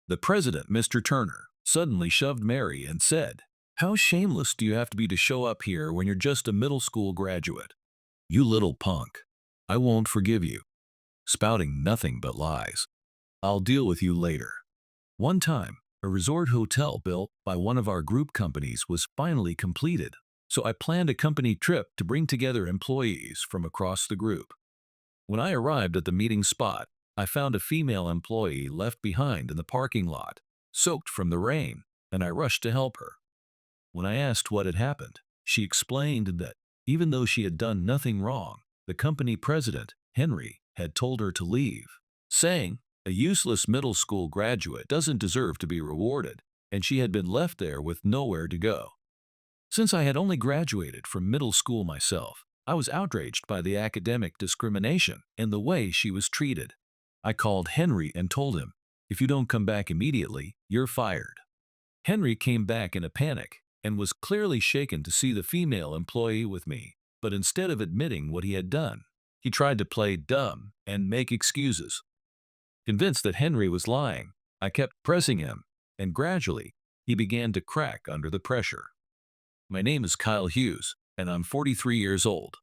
The president, Mr. Turner, suddenly shoved Mary and said, "How shameless do you have to be to show up here when you're just a middle school graduate? You little punk. I won't forgive you." Spouting nothing but lies. "I'll deal with you later." One time, a resort hotel built by one of our group companies was finally completed, so I planned a company trip to bring together employees from across the group. When I arrived at the meeting spot, I found a female employee left behind in the parking lot, soaked from the rain, and I rushed to help her. When I asked what had happened, she explained that even though she had done nothing wrong, the company president, Henry, had told her to leave, saying, "A useless middle school graduate doesn't deserve to be rewarded," and she had been left there with nowhere to go. Since I had only graduated from middle school myself, I was outraged by the academic discrimination and the way she was treated. I called Henry and told him, "If you don't come back immediately, you're fired." Henry came back in a panic and was clearly shaken to see the female employee with me, but instead of admitting what he had done, he tried to play dumb and make excuses. Convinced that Henry was lying, I kept pressing him, and gradually, he began to crack under the pressure. My name is Kyle Hughes, and I'm 43 years old.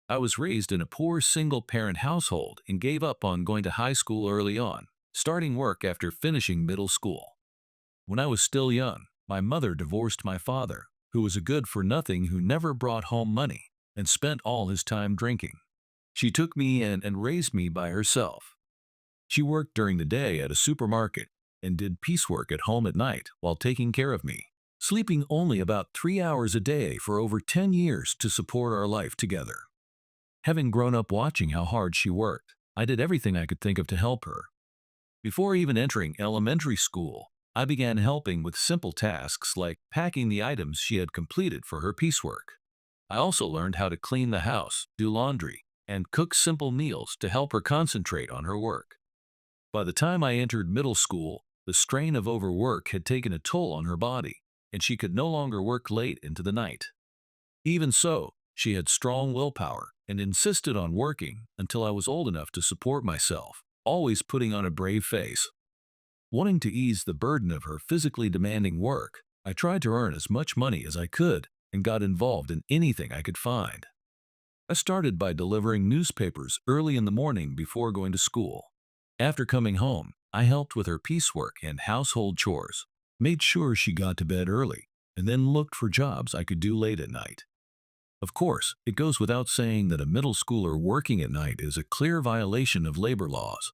I was raised in a poor single-parent household and gave up on going to high school early on, starting work after finishing middle school. When I was still young, my mother divorced my father, who was a good-for-nothing who never brought home money and spent all his time drinking. She took me in and raised me by herself. She worked during the day at a supermarket and did piecework at home at night while taking care of me, sleeping only about 3 hours a day for over 10 years to support our life together. Having grown up watching how hard she worked, I did everything I could think of to help her. Before even entering elementary school, I began helping with simple tasks like packing the items she had completed for her piecework. I also learned how to clean the house, do laundry, and cook simple meals to help her concentrate on her work. By the time I entered middle school, the strain of overwork had taken a toll on her body, and she could no longer work late into the night. Even so, she had strong willpower and insisted on working until I was old enough to support myself, always putting on a brave face. Wanting to ease the burden of her physically demanding work, I tried to earn as much money as I could and got involved in anything I could find. I started by delivering newspapers early in the morning before going to school. After coming home, I helped with her piecework and household chores, made sure she got to bed early, and then looked for jobs I could do late at night. Of course, it goes without saying that a middle schooler working at night is a clear violation of labor laws.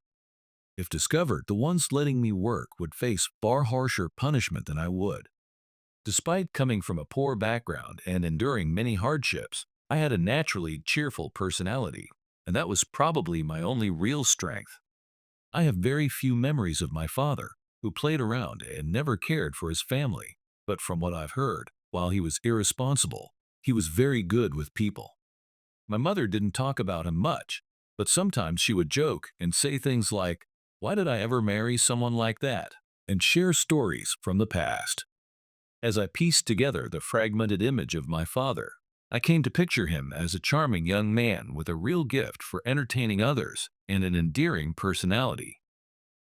If discovered, the ones letting me work would face far harsher punishment than I would. Despite coming from a poor background and enduring many hardships, I had a naturally cheerful personality, and that was probably my only real strength. I have very few memories of my father, who played around and never cared for his family, but from what I've heard, while he was irresponsible, he was very good with people. My mother didn't talk about him much, but sometimes she would joke and say things like, "Why did I ever marry someone like that?" and share stories from the past. As I pieced together the fragmented image of my father, I came to picture him as a charming young man with a real gift for entertaining others and an endearing personality.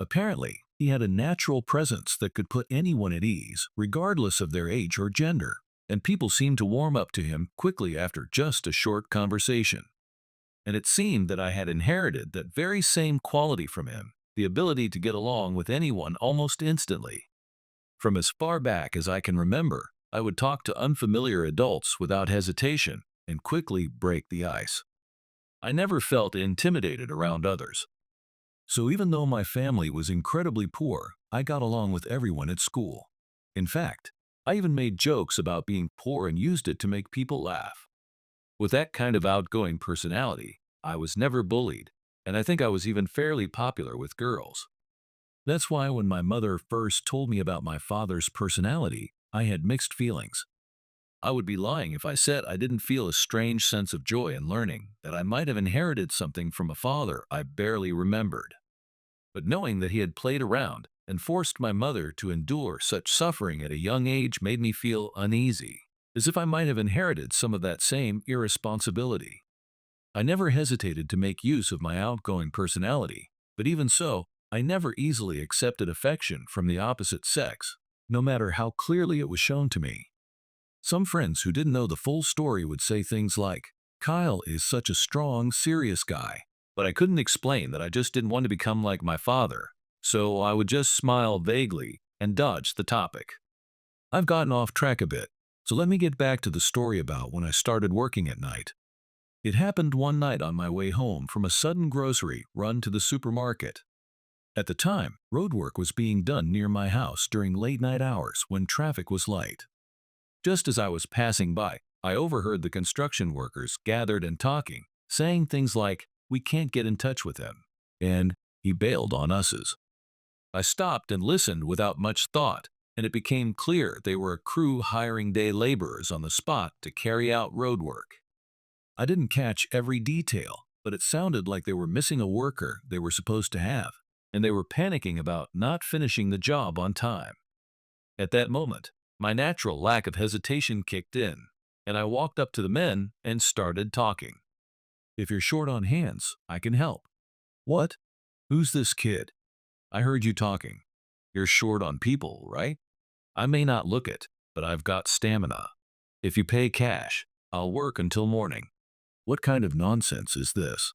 Apparently, he had a natural presence that could put anyone at ease, regardless of their age or gender, and people seemed to warm up to him quickly after just a short conversation. And it seemed that I had inherited that very same quality from him, the ability to get along with anyone almost instantly. From as far back as I can remember, I would talk to unfamiliar adults without hesitation and quickly break the ice. I never felt intimidated around others. So even though my family was incredibly poor, I got along with everyone at school. In fact, I even made jokes about being poor and used it to make people laugh. With that kind of outgoing personality, I was never bullied, and I think I was even fairly popular with girls. That's why when my mother first told me about my father's personality, I had mixed feelings. I would be lying if I said I didn't feel a strange sense of joy in learning that I might have inherited something from a father I barely remembered. But knowing that he had played around and forced my mother to endure such suffering at a young age made me feel uneasy, as if I might have inherited some of that same irresponsibility. I never hesitated to make use of my outgoing personality, but even so, I never easily accepted affection from the opposite sex, no matter how clearly it was shown to me. Some friends who didn't know the full story would say things like, "Kyle is such a strong, serious guy." But I couldn't explain that I just didn't want to become like my father, so I would just smile vaguely and dodge the topic. I've gotten off track a bit, so let me get back to the story about when I started working at night. It happened one night on my way home from a sudden grocery run to the supermarket. At the time, roadwork was being done near my house during late-night hours when traffic was light. Just as I was passing by, I overheard the construction workers gathered and talking, saying things like, "We can't get in touch with him," and "He bailed on us's." I stopped and listened without much thought, and it became clear they were a crew hiring day laborers on the spot to carry out road work. I didn't catch every detail, but it sounded like they were missing a worker they were supposed to have, and they were panicking about not finishing the job on time. At that moment, my natural lack of hesitation kicked in, and I walked up to the men and started talking. "If you're short on hands, I can help." "What? Who's this kid? I heard you talking. You're short on people, right? I may not look it, but I've got stamina. If you pay cash, I'll work until morning." "What kind of nonsense is this?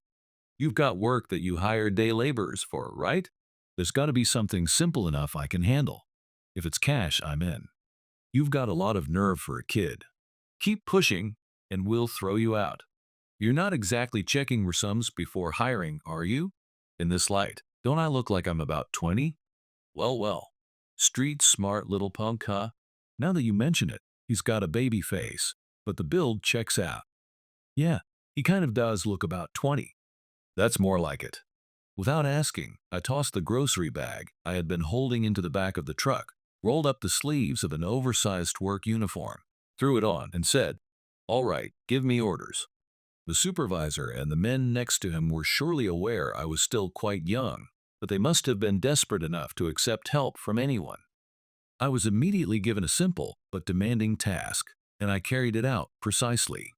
You've got work that you hire day laborers for, right? There's got to be something simple enough I can handle. If it's cash, I'm in." "You've got a lot of nerve for a kid. Keep pushing, and we'll throw you out. You're not exactly checking resumes before hiring, are you? In this light, don't I look like I'm about 20? Well, well. Street smart little punk, huh? Now that you mention it, he's got a baby face, but the build checks out. Yeah, he kind of does look about 20. That's more like it." Without asking, I tossed the grocery bag I had been holding into the back of the truck, rolled up the sleeves of an oversized work uniform, threw it on, and said, "All right, give me orders." The supervisor and the men next to him were surely aware I was still quite young, but they must have been desperate enough to accept help from anyone. I was immediately given a simple but demanding task, and I carried it out precisely.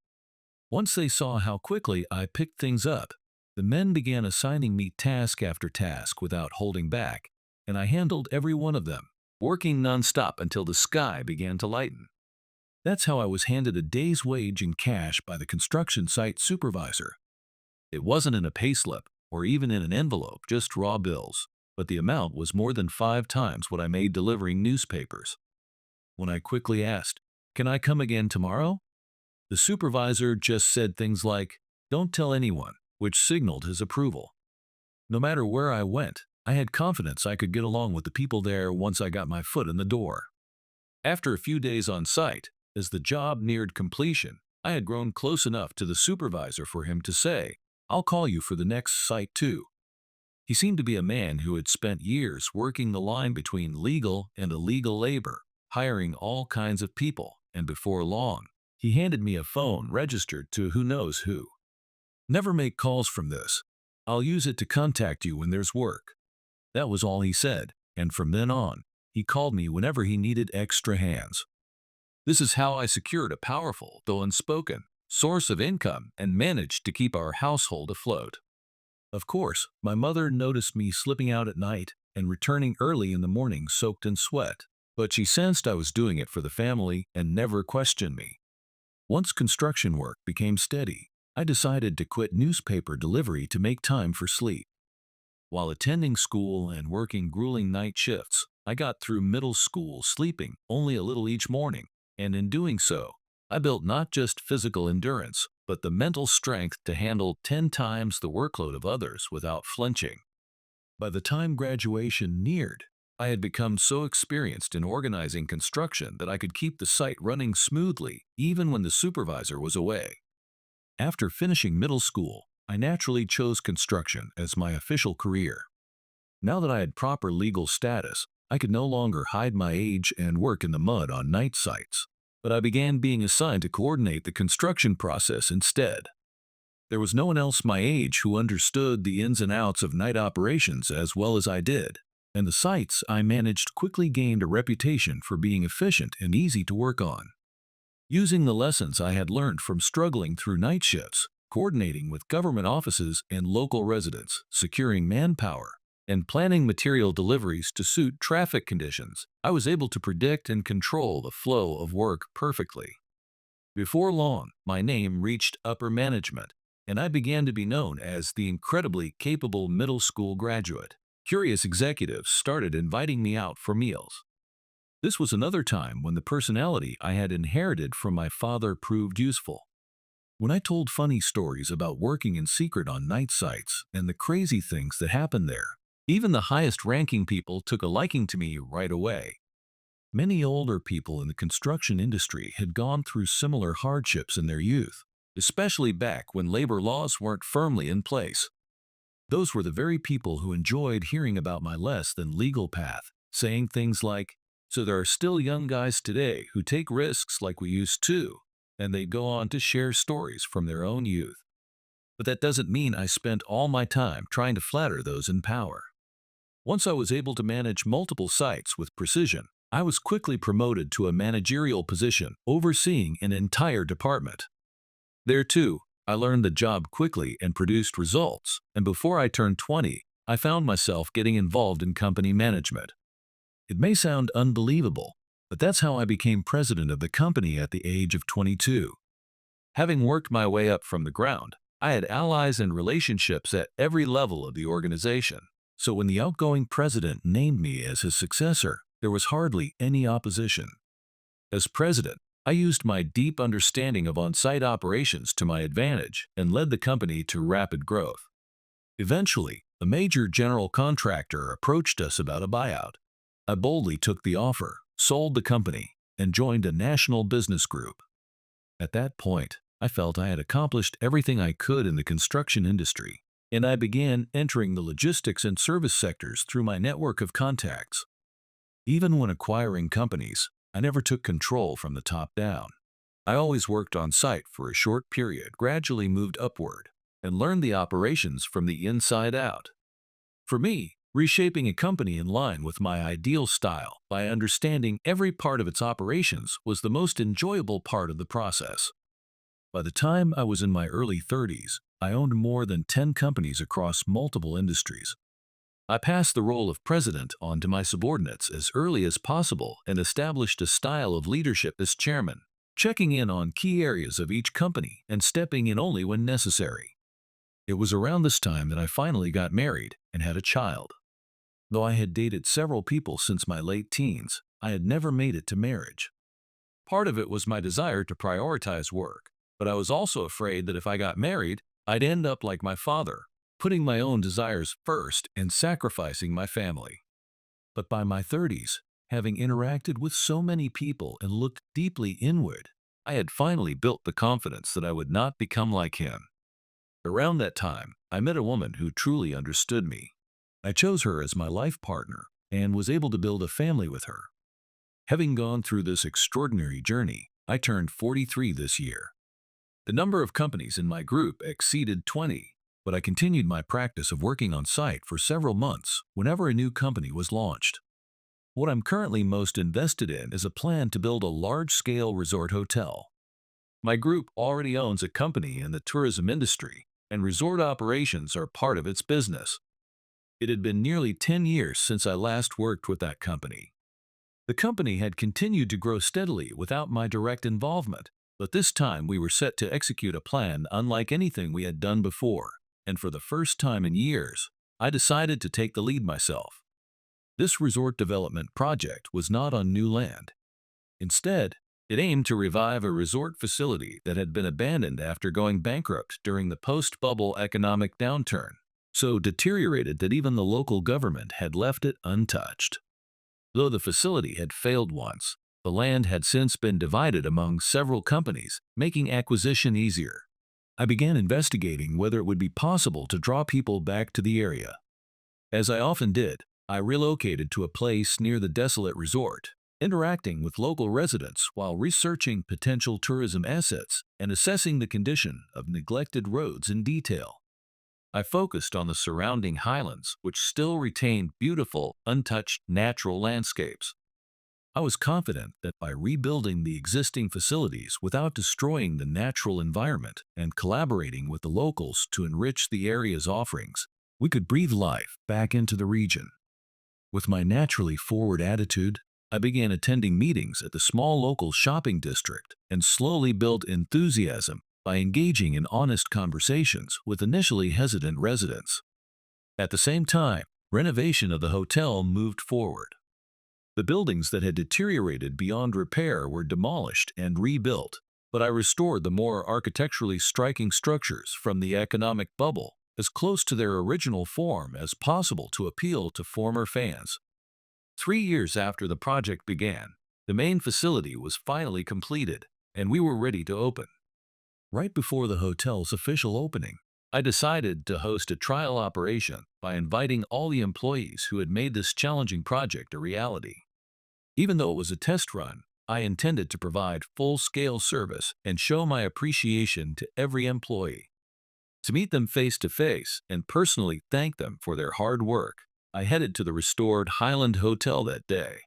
Once they saw how quickly I picked things up, the men began assigning me task after task without holding back, and I handled every one of them, working nonstop until the sky began to lighten. That's how I was handed a day's wage in cash by the construction site supervisor. It wasn't in a payslip or even in an envelope, just raw bills, but the amount was more than 5 times what I made delivering newspapers. When I quickly asked, "Can I come again tomorrow?" the supervisor just said things like, "Don't tell anyone," which signaled his approval. No matter where I went, I had confidence I could get along with the people there once I got my foot in the door. After a few days on site, as the job neared completion, I had grown close enough to the supervisor for him to say, "I'll call you for the next site too." He seemed to be a man who had spent years working the line between legal and illegal labor, hiring all kinds of people, and before long, he handed me a phone registered to who knows who. "Never make calls from this. I'll use it to contact you when there's work." That was all he said, and from then on, he called me whenever he needed extra hands. This is how I secured a powerful, though unspoken, source of income and managed to keep our household afloat. Of course, my mother noticed me slipping out at night and returning early in the morning soaked in sweat, but she sensed I was doing it for the family and never questioned me. Once construction work became steady, I decided to quit newspaper delivery to make time for sleep. While attending school and working grueling night shifts, I got through middle school sleeping only a little each morning, and in doing so, I built not just physical endurance, but the mental strength to handle 10 times the workload of others without flinching. By the time graduation neared, I had become so experienced in organizing construction that I could keep the site running smoothly even when the supervisor was away. After finishing middle school, I naturally chose construction as my official career. Now that I had proper legal status, I could no longer hide my age and work in the mud on night sites, but I began being assigned to coordinate the construction process instead. There was no one else my age who understood the ins and outs of night operations as well as I did, and the sites I managed quickly gained a reputation for being efficient and easy to work on. Using the lessons I had learned from struggling through night shifts, coordinating with government offices and local residents, securing manpower, and planning material deliveries to suit traffic conditions, I was able to predict and control the flow of work perfectly. Before long, my name reached upper management, and I began to be known as the incredibly capable middle school graduate. Curious executives started inviting me out for meals. This was another time when the personality I had inherited from my father proved useful. When I told funny stories about working in secret on night sites and the crazy things that happened there, even the highest ranking people took a liking to me right away. Many older people in the construction industry had gone through similar hardships in their youth, especially back when labor laws weren't firmly in place. Those were the very people who enjoyed hearing about my less than legal path, saying things like, "So there are still young guys today who take risks like we used to," and they'd go on to share stories from their own youth. But that doesn't mean I spent all my time trying to flatter those in power. Once I was able to manage multiple sites with precision, I was quickly promoted to a managerial position overseeing an entire department. There too, I learned the job quickly and produced results, and before I turned 20, I found myself getting involved in company management. It may sound unbelievable, but that's how I became president of the company at the age of 22. Having worked my way up from the ground, I had allies and relationships at every level of the organization. So when the outgoing president named me as his successor, there was hardly any opposition. As president, I used my deep understanding of on-site operations to my advantage and led the company to rapid growth. Eventually, a major general contractor approached us about a buyout. I boldly took the offer, sold the company, and joined a national business group. At that point, I felt I had accomplished everything I could in the construction industry, and I began entering the logistics and service sectors through my network of contacts. Even when acquiring companies, I never took control from the top down. I always worked on site for a short period, gradually moved upward, and learned the operations from the inside out. For me, reshaping a company in line with my ideal style by understanding every part of its operations was the most enjoyable part of the process. By the time I was in my early 30s, I owned more than 10 companies across multiple industries. I passed the role of president on to my subordinates as early as possible and established a style of leadership as chairman, checking in on key areas of each company and stepping in only when necessary. It was around this time that I finally got married and had a child. Though I had dated several people since my late teens, I had never made it to marriage. Part of it was my desire to prioritize work, but I was also afraid that if I got married, I'd end up like my father, putting my own desires first and sacrificing my family. But by my 30s, having interacted with so many people and looked deeply inward, I had finally built the confidence that I would not become like him. Around that time, I met a woman who truly understood me. I chose her as my life partner and was able to build a family with her. Having gone through this extraordinary journey, I turned 43 this year. The number of companies in my group exceeded 20, but I continued my practice of working on site for several months whenever a new company was launched. What I'm currently most invested in is a plan to build a large-scale resort hotel. My group already owns a company in the tourism industry, and resort operations are part of its business. It had been nearly 10 years since I last worked with that company. The company had continued to grow steadily without my direct involvement, but this time we were set to execute a plan unlike anything we had done before, and for the first time in years, I decided to take the lead myself. This resort development project was not on new land. Instead, it aimed to revive a resort facility that had been abandoned after going bankrupt during the post-bubble economic downturn, so deteriorated that even the local government had left it untouched. Though the facility had failed once, the land had since been divided among several companies, making acquisition easier. I began investigating whether it would be possible to draw people back to the area. As I often did, I relocated to a place near the desolate resort, interacting with local residents while researching potential tourism assets and assessing the condition of neglected roads in detail. I focused on the surrounding highlands, which still retained beautiful, untouched natural landscapes. I was confident that by rebuilding the existing facilities without destroying the natural environment and collaborating with the locals to enrich the area's offerings, We could breathe life back into the region. With my naturally forward attitude, I began attending meetings at the small local shopping district and slowly built enthusiasm by engaging in honest conversations with initially hesitant residents. At the same time, renovation of the hotel moved forward. The buildings that had deteriorated beyond repair were demolished and rebuilt, but I restored the more architecturally striking structures from the economic bubble as close to their original form as possible to appeal to former fans. 3 years after the project began, the main facility was finally completed, and we were ready to open. Right before the hotel's official opening, I decided to host a trial operation by inviting all the employees who had made this challenging project a reality. Even though it was a test run, I intended to provide full-scale service and show my appreciation to every employee. To meet them face to face and personally thank them for their hard work, I headed to the restored Highland Hotel that day.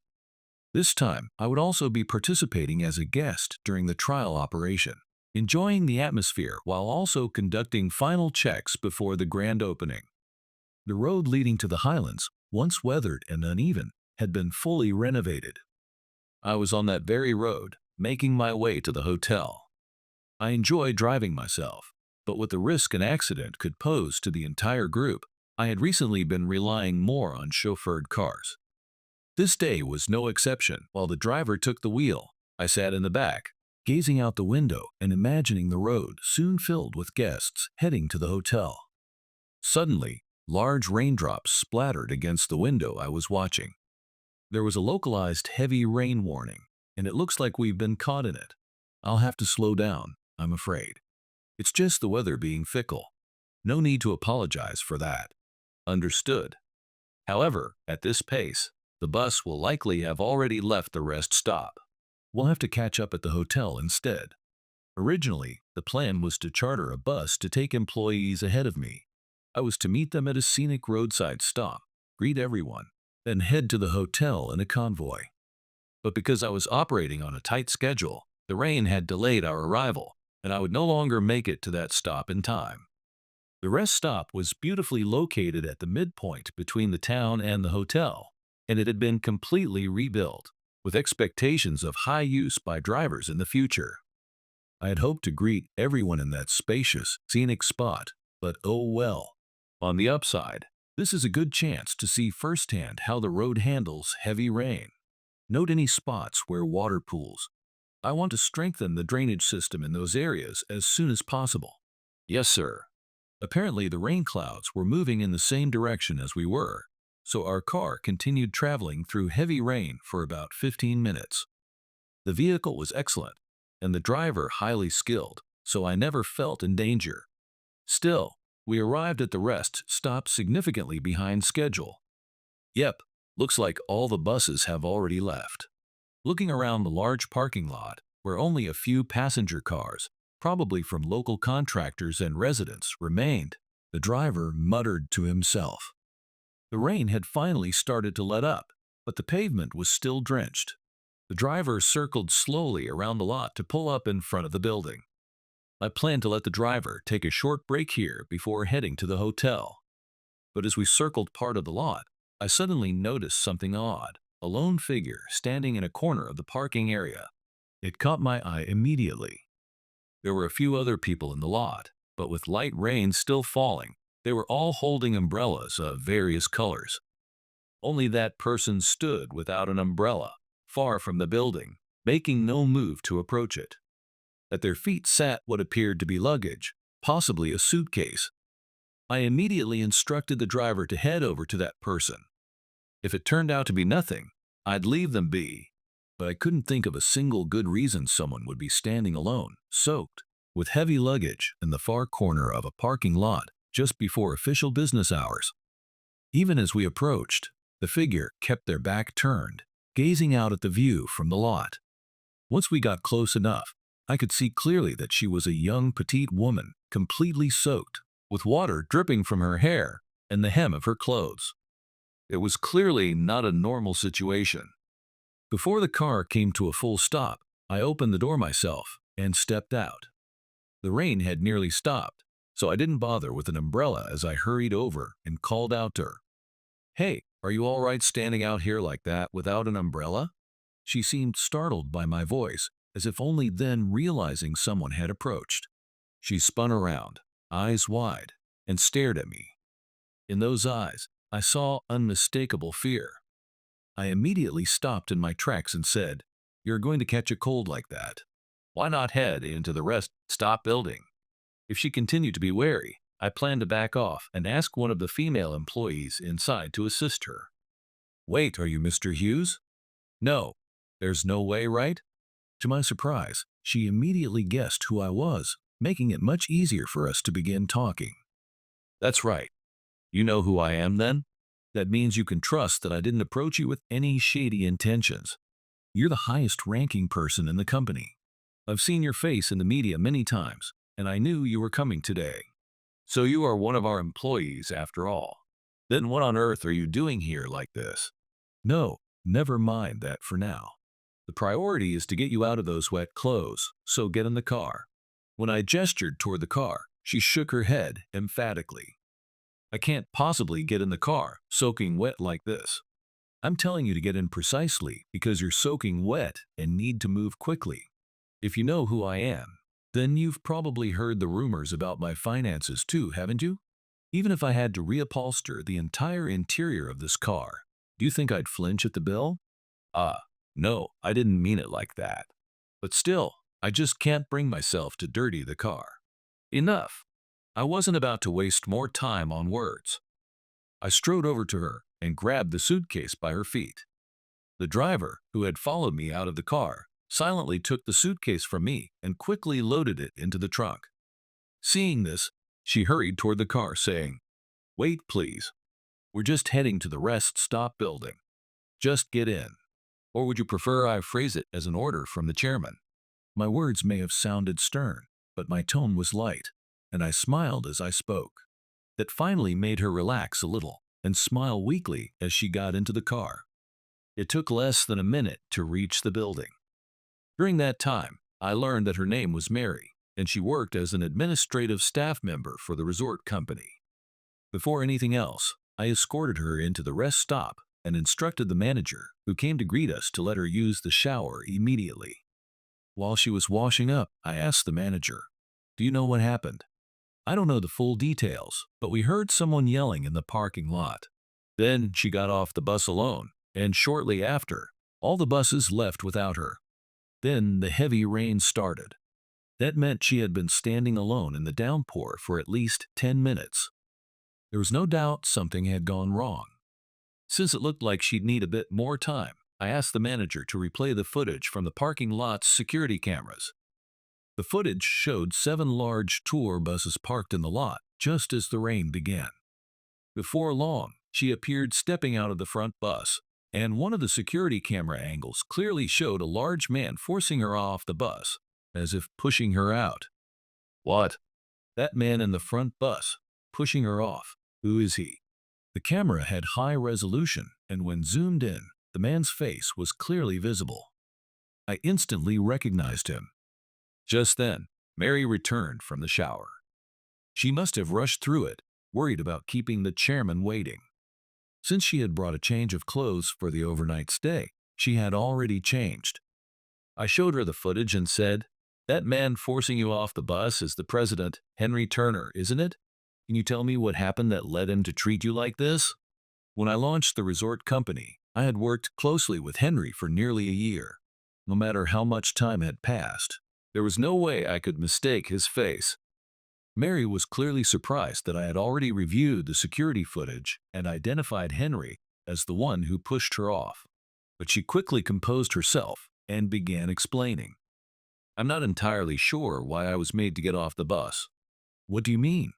This time, I would also be participating as a guest during the trial operation, enjoying the atmosphere while also conducting final checks before the grand opening. The road leading to the Highlands, once weathered and uneven, had been fully renovated. I was on that very road, making my way to the hotel. I enjoy driving myself, but with the risk an accident could pose to the entire group, I had recently been relying more on chauffeured cars. This day was no exception. While the driver took the wheel, I sat in the back, gazing out the window and imagining the road soon filled with guests heading to the hotel. Suddenly, large raindrops splattered against the window I was watching. There was a localized heavy rain warning, and it looks like we've been caught in it. I'll have to slow down, I'm afraid. It's just the weather being fickle. No need to apologize for that. Understood. However, at this pace, the bus will likely have already left the rest stop. We'll have to catch up at the hotel instead. Originally, the plan was to charter a bus to take employees ahead of me. I was to meet them at a scenic roadside stop, greet everyone, then head to the hotel in a convoy. But because I was operating on a tight schedule, the rain had delayed our arrival, and I would no longer make it to that stop in time. The rest stop was beautifully located at the midpoint between the town and the hotel, and it had been completely rebuilt, with expectations of high use by drivers in the future. I had hoped to greet everyone in that spacious, scenic spot, but oh well. On the upside, this is a good chance to see firsthand how the road handles heavy rain. Note any spots where water pools. I want to strengthen the drainage system in those areas as soon as possible. Yes, sir. Apparently the rain clouds were moving in the same direction as we were, so our car continued traveling through heavy rain for about 15 minutes. The vehicle was excellent, and the driver highly skilled, so I never felt in danger. Still, we arrived at the rest stop significantly behind schedule. Yep, looks like all the buses have already left. Looking around the large parking lot, where only a few passenger cars, probably from local contractors and residents, remained, the driver muttered to himself. The rain had finally started to let up, but the pavement was still drenched. The driver circled slowly around the lot to pull up in front of the building. I planned to let the driver take a short break here before heading to the hotel. But as we circled part of the lot, I suddenly noticed something odd, a lone figure standing in a corner of the parking area. It caught my eye immediately. There were a few other people in the lot, but with light rain still falling, they were all holding umbrellas of various colors. Only that person stood without an umbrella, far from the building, making no move to approach it. At their feet sat what appeared to be luggage, possibly a suitcase. I immediately instructed the driver to head over to that person. If it turned out to be nothing, I'd leave them be. But I couldn't think of a single good reason someone would be standing alone, soaked, with heavy luggage in the far corner of a parking lot just before official business hours. Even as we approached, the figure kept their back turned, gazing out at the view from the lot. Once we got close enough, I could see clearly that she was a young petite woman, completely soaked, with water dripping from her hair and the hem of her clothes. It was clearly not a normal situation. Before the car came to a full stop, I opened the door myself and stepped out. The rain had nearly stopped, so I didn't bother with an umbrella as I hurried over and called out to her. Hey, are you all right standing out here like that without an umbrella? She seemed startled by my voice, as if only then realizing someone had approached. She spun around, eyes wide, and stared at me. In those eyes, I saw unmistakable fear. I immediately stopped in my tracks and said, "You're going to catch a cold like that. Why not head into the rest stop building?" If she continued to be wary, I planned to back off and ask one of the female employees inside to assist her. Wait, are you Mr. Hughes? No. There's no way, right? To my surprise, she immediately guessed who I was, making it much easier for us to begin talking. That's right. You know who I am then? That means you can trust that I didn't approach you with any shady intentions. You're the highest ranking person in the company. I've seen your face in the media many times, and I knew you were coming today. So you are one of our employees after all. Then what on earth are you doing here like this? No, never mind that for now. The priority is to get you out of those wet clothes, so get in the car. When I gestured toward the car, she shook her head emphatically. I can't possibly get in the car, soaking wet like this. I'm telling you to get in precisely because you're soaking wet and need to move quickly. If you know who I am, then you've probably heard the rumors about my finances too, haven't you? Even if I had to reupholster the entire interior of this car, do you think I'd flinch at the bill? No, I didn't mean it like that. But still, I just can't bring myself to dirty the car. Enough. I wasn't about to waste more time on words. I strode over to her and grabbed the suitcase by her feet. The driver, who had followed me out of the car, silently took the suitcase from me and quickly loaded it into the trunk. Seeing this, she hurried toward the car, saying, "Wait, please. We're just heading to the rest stop building. Just get in. Or would you prefer I phrase it as an order from the chairman?" My words may have sounded stern, but my tone was light, and I smiled as I spoke. That finally made her relax a little and smile weakly as she got into the car. It took less than a minute to reach the building. During that time, I learned that her name was Mary, and she worked as an administrative staff member for the resort company. Before anything else, I escorted her into the rest stop and instructed the manager, who came to greet us, to let her use the shower immediately. While she was washing up, I asked the manager, "Do you know what happened?" "I don't know the full details, but we heard someone yelling in the parking lot. Then she got off the bus alone, and shortly after, all the buses left without her. Then the heavy rain started. That meant she had been standing alone in the downpour for at least 10 minutes. There was no doubt something had gone wrong. Since it looked like she'd need a bit more time, I asked the manager to replay the footage from the parking lot's security cameras. The footage showed 7 large tour buses parked in the lot just as the rain began. Before long, she appeared stepping out of the front bus, and one of the security camera angles clearly showed a large man forcing her off the bus, as if pushing her out. What? That man in the front bus, pushing her off. Who is he? The camera had high resolution, and when zoomed in, the man's face was clearly visible. I instantly recognized him. Just then, Mary returned from the shower. She must have rushed through it, worried about keeping the chairman waiting. Since she had brought a change of clothes for the overnight stay, she had already changed. I showed her the footage and said, "That man forcing you off the bus is the president, Henry Turner, isn't it? Can you tell me what happened that led him to treat you like this?" When I launched the resort company, I had worked closely with Henry for nearly a year. No matter how much time had passed, there was no way I could mistake his face. Mary was clearly surprised that I had already reviewed the security footage and identified Henry as the one who pushed her off. But she quickly composed herself and began explaining. "I'm not entirely sure why I was made to get off the bus." "What do you mean?"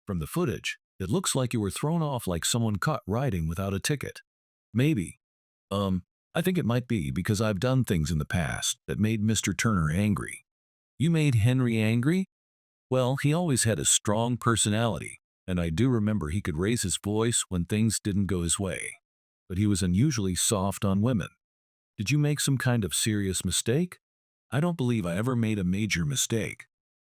"From the footage, it looks like you were thrown off like someone caught riding without a ticket." "Maybe. I think it might be because I've done things in the past that made Mr. Turner angry." "You made Henry angry?" "Well, he always had a strong personality, and I do remember he could raise his voice when things didn't go his way. But he was unusually soft on women." "Did you make some kind of serious mistake?" "I don't believe I ever made a major mistake."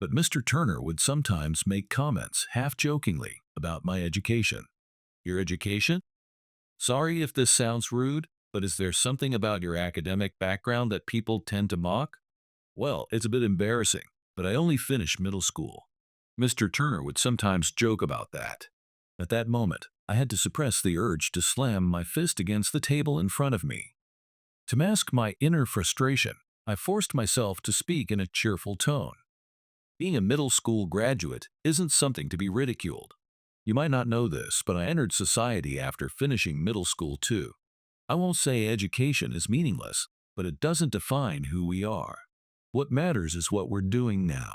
But Mr. Turner would sometimes make comments, half jokingly, about my education. Your education? Sorry if this sounds rude, but is there something about your academic background that people tend to mock? Well, it's a bit embarrassing, but I only finished middle school. Mr. Turner would sometimes joke about that. At that moment, I had to suppress the urge to slam my fist against the table in front of me. To mask my inner frustration, I forced myself to speak in a cheerful tone. Being a middle school graduate isn't something to be ridiculed. You might not know this, but I entered society after finishing middle school too. I won't say education is meaningless, but it doesn't define who we are. What matters is what we're doing now.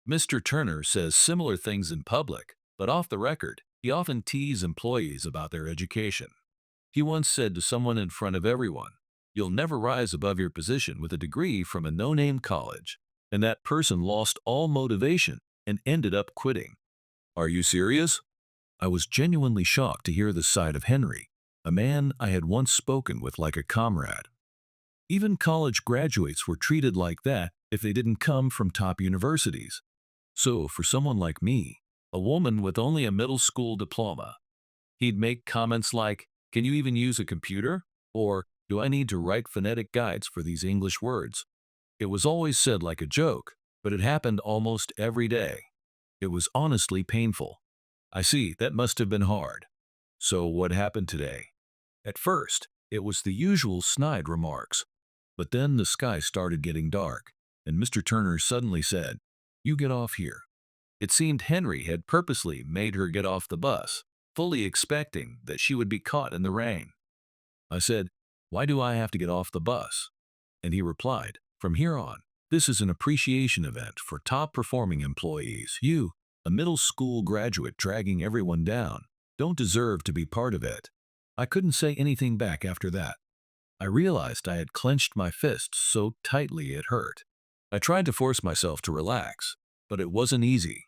Mr. Turner says similar things in public, but off the record, he often teases employees about their education. He once said to someone in front of everyone, "You'll never rise above your position with a degree from a no-name college." And that person lost all motivation and ended up quitting. Are you serious? I was genuinely shocked to hear the side of Henry, a man I had once spoken with like a comrade. Even college graduates were treated like that if they didn't come from top universities. So for someone like me, a woman with only a middle school diploma, he'd make comments like, "Can you even use a computer?" Or, "Do I need to write phonetic guides for these English words?" It was always said like a joke, but it happened almost every day. It was honestly painful. I see, that must have been hard. So what happened today? At first, it was the usual snide remarks. But then the sky started getting dark, and Mr. Turner suddenly said, "You get off here." It seemed Henry had purposely made her get off the bus, fully expecting that she would be caught in the rain. I said, "Why do I have to get off the bus?" And he replied, "From here on, this is an appreciation event for top-performing employees. You, a middle school graduate dragging everyone down, don't deserve to be part of it." I couldn't say anything back after that. I realized I had clenched my fist so tightly it hurt. I tried to force myself to relax, but it wasn't easy.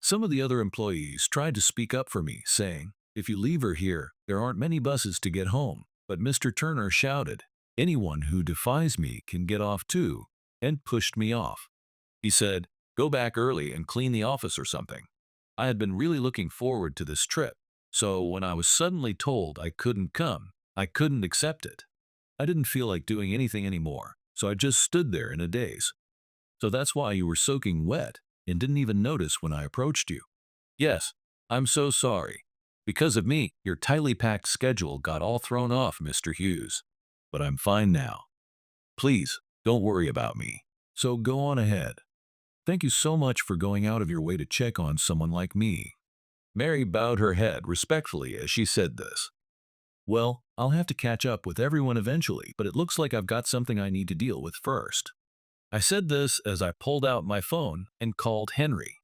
Some of the other employees tried to speak up for me, saying, "If you leave her here, there aren't many buses to get home." But Mr. Turner shouted, "Anyone who defies me can get off too," and pushed me off. He said, "Go back early and clean the office or something." I had been really looking forward to this trip, so when I was suddenly told I couldn't come, I couldn't accept it. I didn't feel like doing anything anymore, so I just stood there in a daze. "So that's why you were soaking wet and didn't even notice when I approached you." "Yes, I'm so sorry. Because of me, your tightly packed schedule got all thrown off, Mr. Hughes. But I'm fine now. Please, don't worry about me. So go on ahead. Thank you so much for going out of your way to check on someone like me." Mary bowed her head respectfully as she said this. "Well, I'll have to catch up with everyone eventually, but it looks like I've got something I need to deal with first." I said this as I pulled out my phone and called Henry.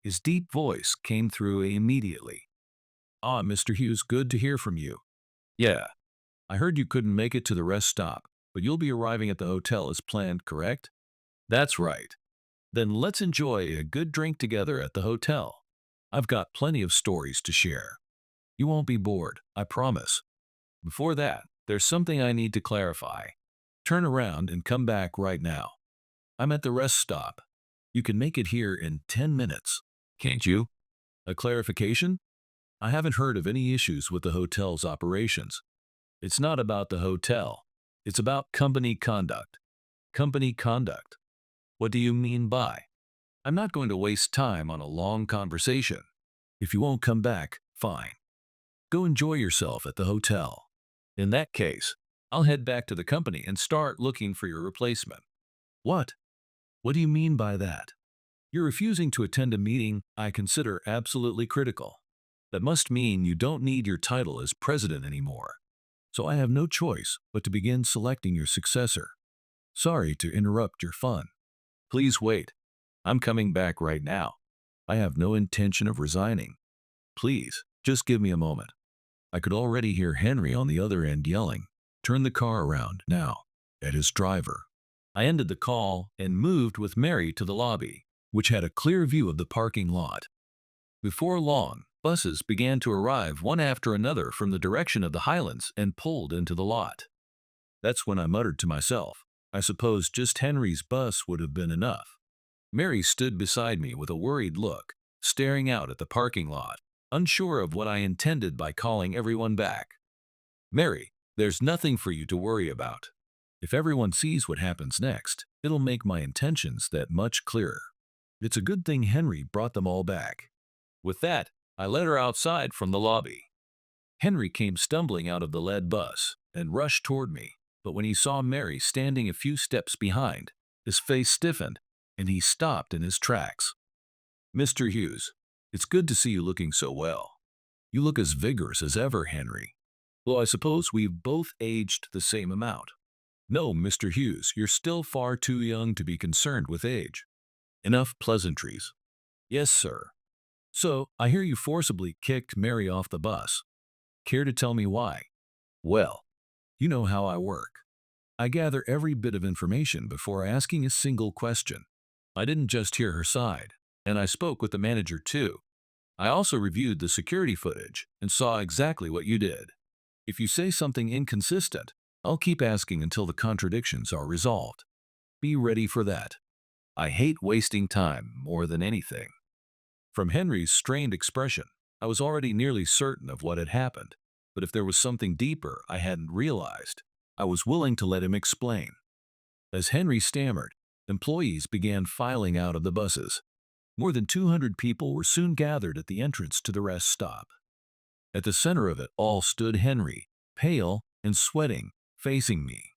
His deep voice came through immediately. "Ah, Mr. Hughes, good to hear from you. Yeah, I heard you couldn't make it to the rest stop, but you'll be arriving at the hotel as planned, correct?" "That's right." "Then let's enjoy a good drink together at the hotel. I've got plenty of stories to share. You won't be bored, I promise. Before that, there's something I need to clarify. Turn around and come back right now. I'm at the rest stop. You can make it here in 10 minutes. Can't you?" "A clarification? I haven't heard of any issues with the hotel's operations." "It's not about the hotel. It's about company conduct." "Company conduct? What do you mean by?" "I'm not going to waste time on a long conversation. If you won't come back, fine. Go enjoy yourself at the hotel. In that case, I'll head back to the company and start looking for your replacement." "What? What do you mean by that?" "You're refusing to attend a meeting I consider absolutely critical. That must mean you don't need your title as president anymore. So I have no choice but to begin selecting your successor. Sorry to interrupt your fun." "Please wait. I'm coming back right now. I have no intention of resigning. Please, just give me a moment." I could already hear Henry on the other end yelling, "Turn the car around, now," at his driver. I ended the call and moved with Mary to the lobby, which had a clear view of the parking lot. Before long, buses began to arrive one after another from the direction of the Highlands and pulled into the lot. That's when I muttered to myself, I suppose just Henry's bus would have been enough. Mary stood beside me with a worried look, staring out at the parking lot, unsure of what I intended by calling everyone back. Mary, there's nothing for you to worry about. If everyone sees what happens next, it'll make my intentions that much clearer. It's a good thing Henry brought them all back. With that, I led her outside from the lobby. Henry came stumbling out of the lead bus and rushed toward me, but when he saw Mary standing a few steps behind, his face stiffened and he stopped in his tracks. Mr. Hughes, it's good to see you looking so well. You look as vigorous as ever, Henry. Well, I suppose we've both aged the same amount. No, Mr. Hughes, you're still far too young to be concerned with age. Enough pleasantries. Yes, sir. So, I hear you forcibly kicked Mary off the bus. Care to tell me why? Well, you know how I work. I gather every bit of information before asking a single question. I didn't just hear her side, and I spoke with the manager too. I also reviewed the security footage and saw exactly what you did. If you say something inconsistent, I'll keep asking until the contradictions are resolved. Be ready for that. I hate wasting time more than anything. From Henry's strained expression, I was already nearly certain of what had happened, but if there was something deeper I hadn't realized, I was willing to let him explain. As Henry stammered, employees began filing out of the buses. More than 200 people were soon gathered at the entrance to the rest stop. At the center of it all stood Henry, pale and sweating, facing me.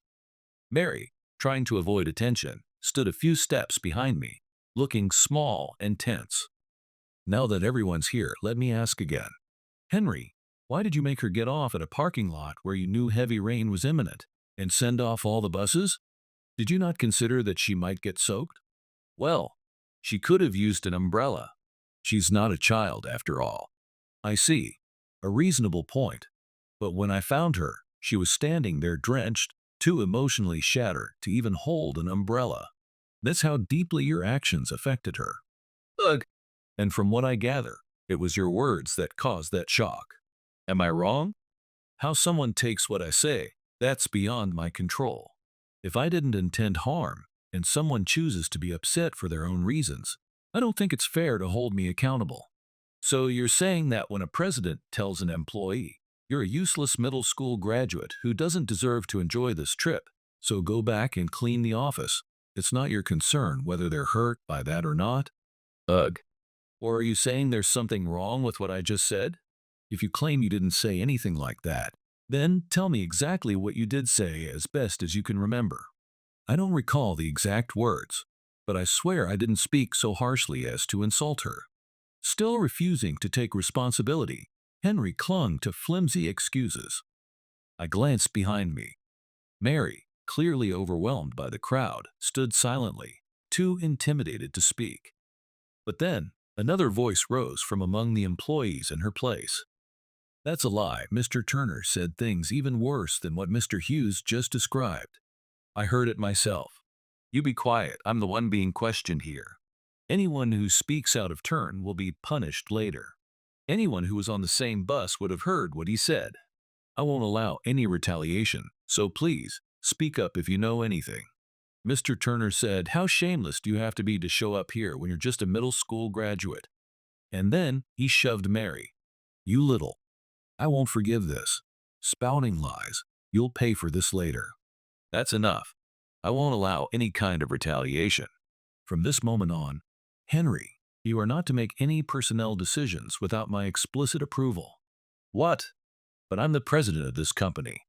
Mary, trying to avoid attention, stood a few steps behind me, looking small and tense. Now that everyone's here, let me ask again. Henry, why did you make her get off at a parking lot where you knew heavy rain was imminent and send off all the buses? Did you not consider that she might get soaked? Well, she could have used an umbrella. She's not a child after all. I see. A reasonable point. But when I found her, she was standing there drenched, too emotionally shattered to even hold an umbrella. That's how deeply your actions affected her. Ugh. And from what I gather, it was your words that caused that shock. Am I wrong? How someone takes what I say, that's beyond my control. If I didn't intend harm, and someone chooses to be upset for their own reasons, I don't think it's fair to hold me accountable. So you're saying that when a president tells an employee, you're a useless middle school graduate who doesn't deserve to enjoy this trip, so go back and clean the office, it's not your concern whether they're hurt by that or not? Ugh. Or are you saying there's something wrong with what I just said? If you claim you didn't say anything like that, then tell me exactly what you did say as best as you can remember. I don't recall the exact words, but I swear I didn't speak so harshly as to insult her. Still refusing to take responsibility, Henry clung to flimsy excuses. I glanced behind me. Mary, clearly overwhelmed by the crowd, stood silently, too intimidated to speak. But then, another voice rose from among the employees in her place. That's a lie. Mr. Turner said things even worse than what Mr. Hughes just described. I heard it myself. You be quiet. I'm the one being questioned here. Anyone who speaks out of turn will be punished later. Anyone who was on the same bus would have heard what he said. I won't allow any retaliation, so please, speak up if you know anything. Mr. Turner said, how shameless do you have to be to show up here when you're just a middle school graduate? And then he shoved Mary. You little. I won't forgive this. Spouting lies. You'll pay for this later. That's enough. I won't allow any kind of retaliation. From this moment on, Henry, you are not to make any personnel decisions without my explicit approval. What? But I'm the president of this company.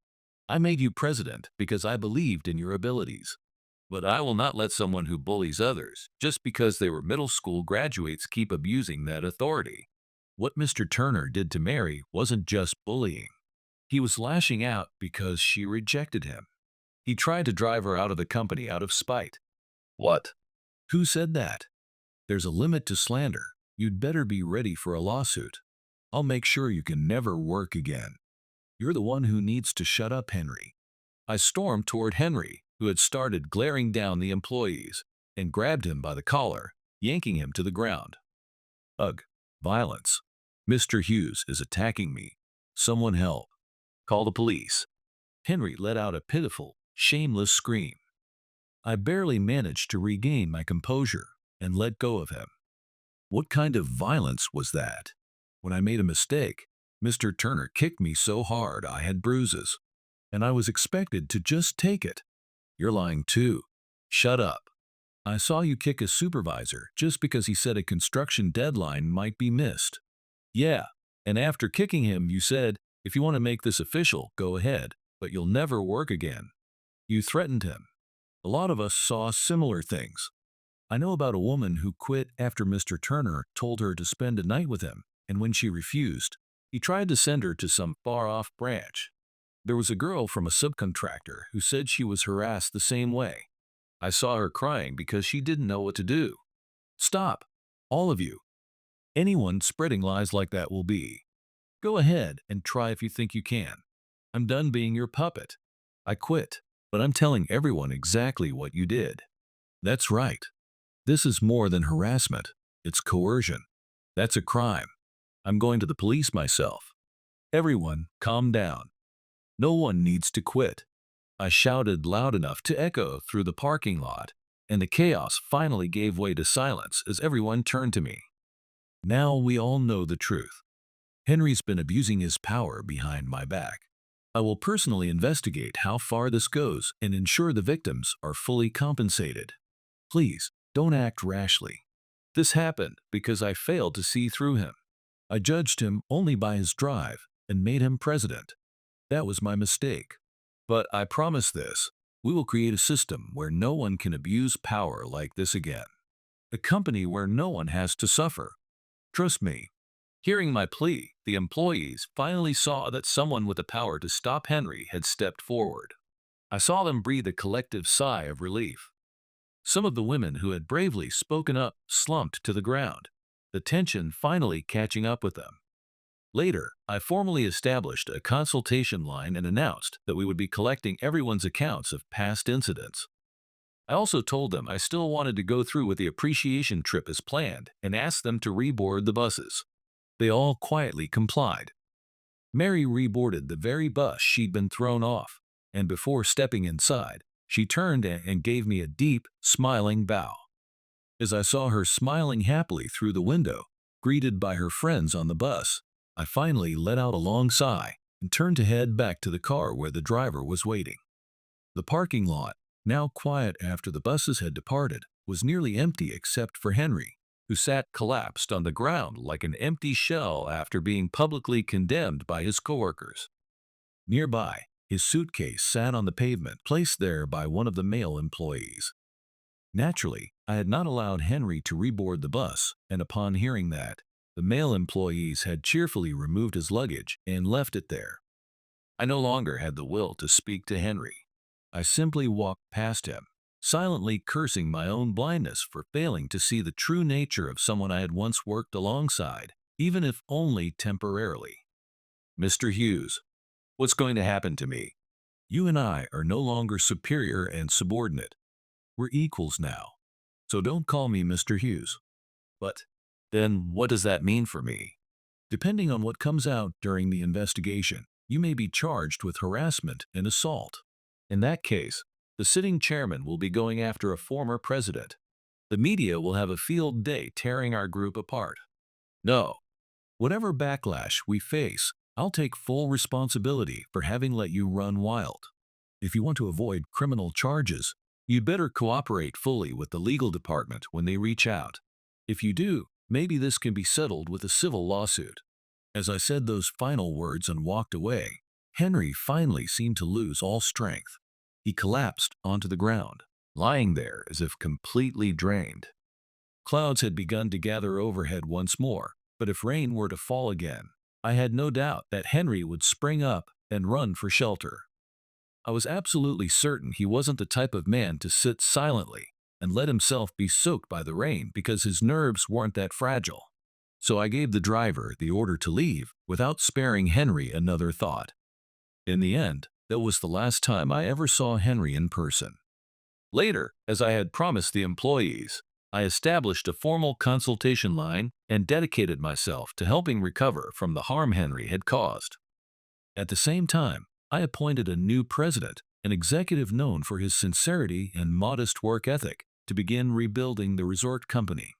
I made you president because I believed in your abilities. But I will not let someone who bullies others just because they were middle school graduates keep abusing that authority. What Mr. Turner did to Mary wasn't just bullying. He was lashing out because she rejected him. He tried to drive her out of the company out of spite. What? Who said that? There's a limit to slander. You'd better be ready for a lawsuit. I'll make sure you can never work again. You're the one who needs to shut up, Henry. I stormed toward Henry, who had started glaring down the employees, and grabbed him by the collar, yanking him to the ground. Ugh, violence. Mr. Hughes is attacking me. Someone help. Call the police. Henry let out a pitiful, shameless scream. I barely managed to regain my composure. and let go of him. What kind of violence was that? When I made a mistake, Mr. Turner kicked me so hard I had bruises, and I was expected to just take it. You're lying too. Shut up. I saw you kick a supervisor just because he said a construction deadline might be missed. Yeah, and after kicking him, you said, if you want to make this official, go ahead, but you'll never work again. You threatened him. A lot of us saw similar things. I know about a woman who quit after Mr. Turner told her to spend a night with him, and when she refused, he tried to send her to some far-off branch. There was a girl from a subcontractor who said she was harassed the same way. I saw her crying because she didn't know what to do. Stop, all of you. Anyone spreading lies like that will be. Go ahead and try if you think you can. I'm done being your puppet. I quit, but I'm telling everyone exactly what you did. That's right. This is more than harassment. It's coercion. That's a crime. I'm going to the police myself. Everyone, calm down. No one needs to quit. I shouted loud enough to echo through the parking lot, and the chaos finally gave way to silence as everyone turned to me. Now we all know the truth. Henry's been abusing his power behind my back. I will personally investigate how far this goes and ensure the victims are fully compensated. Please, don't act rashly. This happened because I failed to see through him. I judged him only by his drive and made him president. That was my mistake. But I promise this, we will create a system where no one can abuse power like this again. A company where no one has to suffer. Trust me. Hearing my plea, the employees finally saw that someone with the power to stop Henry had stepped forward. I saw them breathe a collective sigh of relief. Some of the women who had bravely spoken up slumped to the ground, the tension finally catching up with them. Later, I formally established a consultation line and announced that we would be collecting everyone's accounts of past incidents. I also told them I still wanted to go through with the appreciation trip as planned and asked them to reboard the buses. They all quietly complied. Mary reboarded the very bus she'd been thrown off, and before stepping inside, she turned and gave me a deep, smiling bow. As I saw her smiling happily through the window, greeted by her friends on the bus, I finally let out a long sigh and turned to head back to the car where the driver was waiting. The parking lot, now quiet after the buses had departed, was nearly empty except for Henry, who sat collapsed on the ground like an empty shell after being publicly condemned by his coworkers. Nearby, his suitcase sat on the pavement placed there by one of the male employees. Naturally, I had not allowed Henry to reboard the bus, and upon hearing that, the male employees had cheerfully removed his luggage and left it there. I no longer had the will to speak to Henry. I simply walked past him, silently cursing my own blindness for failing to see the true nature of someone I had once worked alongside, even if only temporarily. Mr. Hughes, what's going to happen to me? You and I are no longer superior and subordinate. We're equals now. So don't call me Mr. Hughes. But then what does that mean for me? Depending on what comes out during the investigation, you may be charged with harassment and assault. In that case, the sitting chairman will be going after a former president. The media will have a field day tearing our group apart. No. Whatever backlash we face, I'll take full responsibility for having let you run wild. If you want to avoid criminal charges, you'd better cooperate fully with the legal department when they reach out. If you do, maybe this can be settled with a civil lawsuit. As I said those final words and walked away, Henry finally seemed to lose all strength. He collapsed onto the ground, lying there as if completely drained. Clouds had begun to gather overhead once more, but if rain were to fall again, I had no doubt that Henry would spring up and run for shelter. I was absolutely certain he wasn't the type of man to sit silently and let himself be soaked by the rain because his nerves weren't that fragile. So I gave the driver the order to leave without sparing Henry another thought. In the end, that was the last time I ever saw Henry in person. Later, as I had promised the employees, I established a formal consultation line and dedicated myself to helping recover from the harm Henry had caused. At the same time, I appointed a new president, an executive known for his sincerity and modest work ethic, to begin rebuilding the resort company.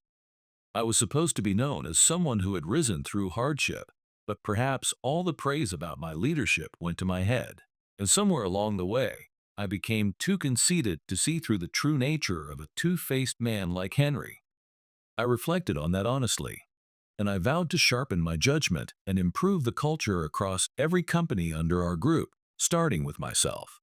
I was supposed to be known as someone who had risen through hardship, but perhaps all the praise about my leadership went to my head, and somewhere along the way, I became too conceited to see through the true nature of a two-faced man like Henry. I reflected on that honestly, and I vowed to sharpen my judgment and improve the culture across every company under our group, starting with myself.